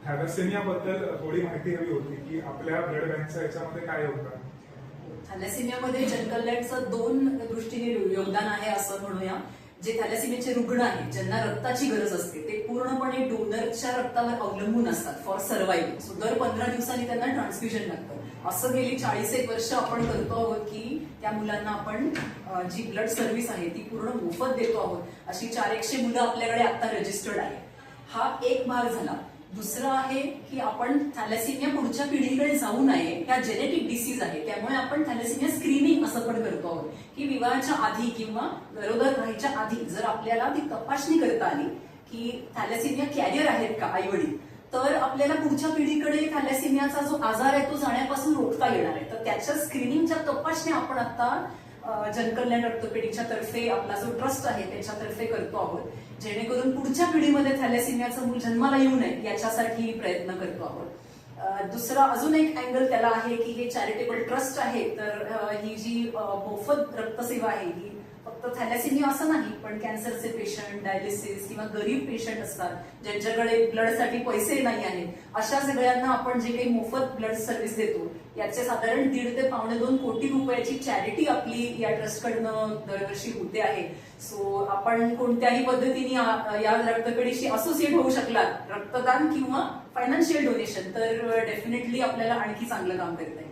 Thalassemia बद्दल थोडी माहिती हवी होती की आपल्या ब्लड बँकचा याच्यामध्ये काय होतं. थॅलेसेमियामध्ये जनकल्याणचं दोन दृष्टीने योगदान आहे असं म्हणूया. जे थॅलेसेमियाचे रुग्ण आहेत ज्यांना रक्ताची गरज असते ते पूर्णपणे डोनरच्या रक्तावर अवलंबून असतात फॉर सर्व्हायव्हिंग. सो दर 15 दिवसांनी त्यांना ट्रान्सफ्युजन लागतं. असं गेली 40 वर्ष आपण करतो आहोत की त्या मुलांना आपण जी ब्लड सर्व्हिस आहे ती पूर्ण मोफत देतो आहोत. अशी 400 मुलं आपल्याकडे आता रजिस्टर्ड आहे. हा एक भाग झाला. दुसरं आहे की आपण थॅलेसेमिया पुढच्या पिढीकडे जाऊ नये. ह्या जेनेटिक डिसीज आहे त्यामुळे आपण थॅलेसेमिया स्क्रीनिंग असं पण करतो आहोत की विवाहाच्या आधी किंवा गरोदर राहायच्या आधी जर आपल्याला ती तपासणी करता आली की थॅलेसेमिया कॅरियर आहेत का आई वडील, तर आपल्याला पुढच्या पिढीकडे थॅलेसेमियाचा जो आजार आहे तो जाण्यापासून रोखता येणार आहे. तर त्याच्या स्क्रीनिंगच्या तपासण्या आपण आता जनकल्याण रक्तपेढीच्या तर्फे आपला जो ट्रस्ट आहे त्याच्यातर्फे करतो आहोत, जेणेकरून पुढच्या पिढीमध्ये थॅलेसेमियाचं मूल जन्माला येऊ नये याच्यासाठी प्रयत्न करतो आहोत. दुसरा अजून एक अँगल त्याला आहे की हे चॅरिटेबल ट्रस्ट आहे. तर ही जी मोफत रक्तसेवा आहे ही फक्त थॅलेसेमिया असं नाही पण कॅन्सरचे पेशंट, डायलिसिस किंवा गरीब पेशंट असतात ज्यांच्याकडे ब्लडसाठी पैसे नाही आहेत, अशा सगळ्यांना आपण जे काही मोफत ब्लड सर्व्हिस देतो याचे साधारण 1.5 ते 2.5 कोटी रुपयाची चॅरिटी आपली या ट्रस्टकडनं दरवर्षी होते आहे. सो आपण कोणत्याही पद्धतीने या रक्तपेढीशी असोसिएट होऊ शकलात, रक्तदान किंवा फायनान्शियल डोनेशन, तर डेफिनेटली आपल्याला आणखी चांगलं काम करता येईल.